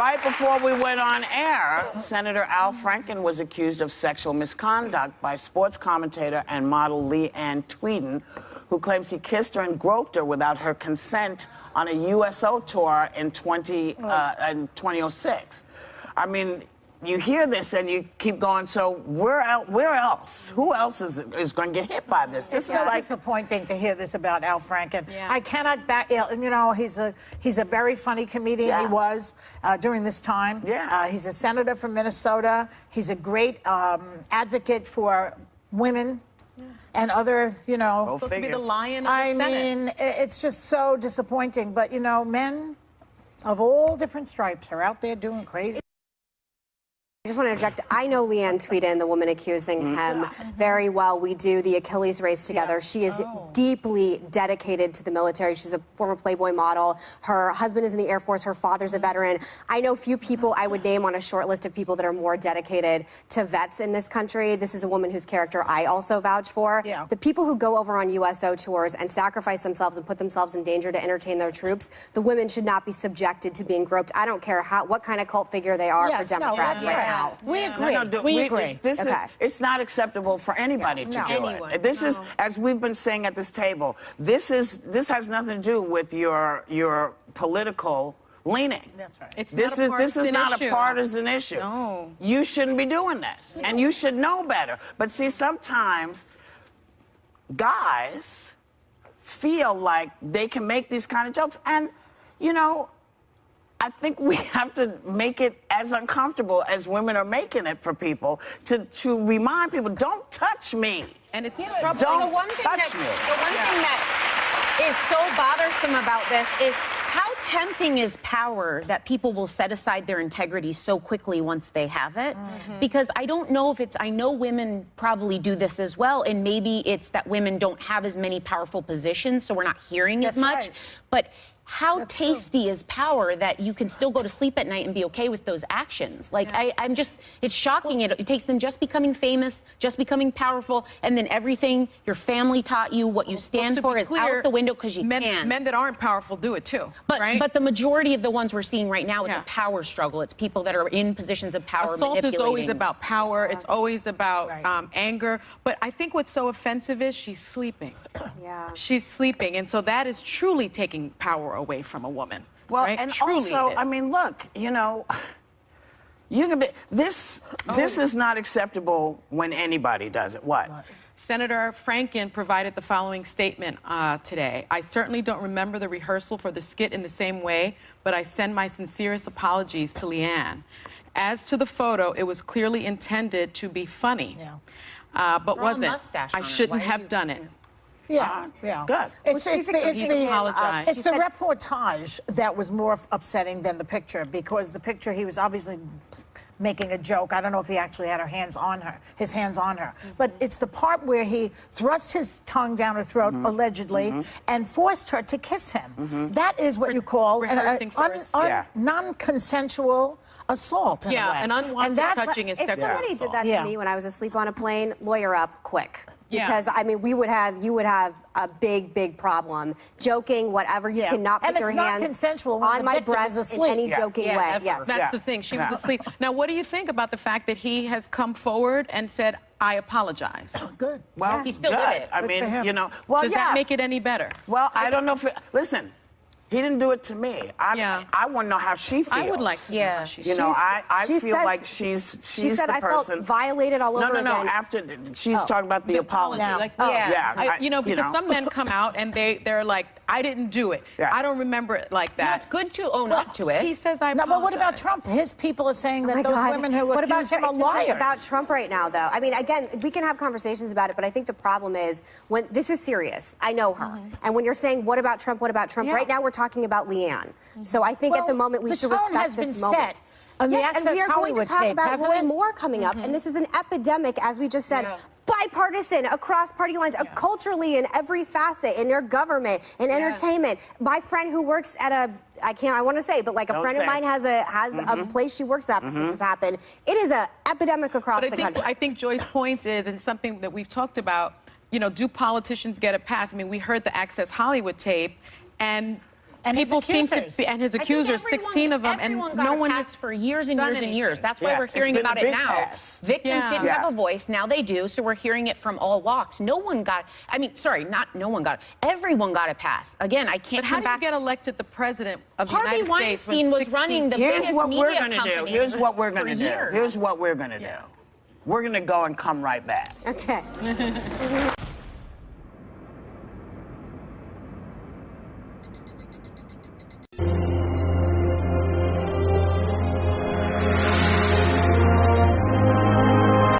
right before we went on air, Senator Al Franken was accused of sexual misconduct by sports commentator and model Leanne Tweeden, who claims he kissed her and groped her without her consent on a USO tour in 2006. I mean, you hear this and you keep going, so where else? Who else is going to get hit by this? This is like disappointing to hear this about Al Franken. Yeah. I cannot back, you know, he's a very funny comedian. Yeah. He was during this time. Yeah. He's a senator from Minnesota. He's a great advocate for women. Yeah. And other, you know. Supposed to be the lion of the Senate. I mean, it's just so disappointing. But, you know, men of all different stripes are out there doing crazy. I just want to interject. I know Leanne Tweeden, the woman accusing him, very well. We do the Achilles race together. Yeah. She is deeply dedicated to the military. She's a former Playboy model. Her husband is in the Air Force. Her father's a veteran. I know few people I would name on a short list of people that are more dedicated to vets in this country. This is a woman whose character I also vouch for. Yeah. The people who go over on USO tours and sacrifice themselves and put themselves in danger to entertain their troops, the women should not be subjected to being groped. I don't care what kind of cult figure they are for Democrats right now. We agree. We agree. This is, it's not acceptable for anybody to do it. This is, as we've been saying at this table, this has nothing to do with your political leaning. That's right. This is not a partisan issue. No. You shouldn't be doing this, and you should know better. But see, sometimes guys feel like they can make these kind of jokes, and you know, I think we have to make it as uncomfortable as women are making it for people to remind people, don't touch me. And it's Don't touch me. The one thing that is so bothersome about this is how tempting is power that people will set aside their integrity so quickly once they have it. Because I don't know if I know women probably do this as well, and maybe it's that women don't have as many powerful positions, so we're not hearing as much. Right. But how tasty is power that you can still go to sleep at night and be okay with those actions? Like, I'm just, it's shocking. It takes them just becoming famous, just becoming powerful, and then everything your family taught you, what you stand for, is out the window because you can. Men that aren't powerful do it too, right? But the majority of the ones we're seeing right now, it's a power struggle. It's people that are in positions of power Assault is always about power. It's always about anger. But I think what's so offensive is she's sleeping. Yeah. She's sleeping. And so that is truly taking power away from a woman. Well, right? and Truly also, I mean, look, you know, you can be this is not acceptable when anybody does it. What? Senator Franken provided the following statement today. I certainly don't remember the rehearsal for the skit in the same way, but I send my sincerest apologies to Leanne. As to the photo, it was clearly intended to be funny, but wasn't. I shouldn't have done it. Yeah. Good. It's the reportage that was more upsetting than the picture, because the picture, he was obviously making a joke. I don't know if he actually had his hands on her. But it's the part where he thrust his tongue down her throat, allegedly, and forced her to kiss him. That is what you call non-consensual assault. In a way. An unwanted touching is sexual assault. If somebody did that to me when I was asleep on a plane, lawyer up quick. Yeah. Because, I mean, you would have a big problem. Joking, whatever, you cannot put your hands on my breast in any joking way. Yes. That's the thing. She was asleep. Now, what do you think about the fact that he has come forward and said, I apologize? Good. Well, he still did it. I mean, you know, well, does that make it any better? Well, I don't know if listen. He didn't do it to me. I want to know how she feels. I would like to know how she feels. You know, I feel like she's she said, the person. I felt violated all over again. No. After she's talking about the apology. You know, because some men come out and they're like, I didn't do it. I don't remember it like that. No, it's good to own up to it. He says, I apologize. No, but what about Trump? His people are saying that those women who accuse him are liars. About Trump right now, though. I mean, again, we can have conversations about it, but I think the problem is when this is serious. I know her. And when you're saying, what about Trump? Right now we're talking about Leanne. So I think at the moment we should respect this moment. And we are going to talk about way more coming up. And this is an epidemic, as we just said. Bipartisan, across party lines, culturally in every facet, in your government, in entertainment. My friend who works at I want to say, but like a friend of mine has a place she works at that this has happened. It is an epidemic across the country. I think Joy's point is, and something that we've talked about, you know, do politicians get a pass? I mean, we heard the Access Hollywood tape, and And his people seem to accusers. be, and his I think accusers, everyone- 16 of them, and everyone got no a one pass has for years and done years and years. anything. That's why Yeah, we're it's hearing been a about it big now. pass. Victims Yeah. didn't Yeah. have a voice. Now they do. So we're hearing it from all walks. No one got. I mean, sorry, not no one got it. Everyone got a pass. Again, I can't But how come do you back. get elected the president of the Harvey United States? when Weinstein was 16 running the Here's biggest what we're media going to do. company Here's what we're going for to do. years. Here's what we're going to do. We're going to go and come right back. Okay.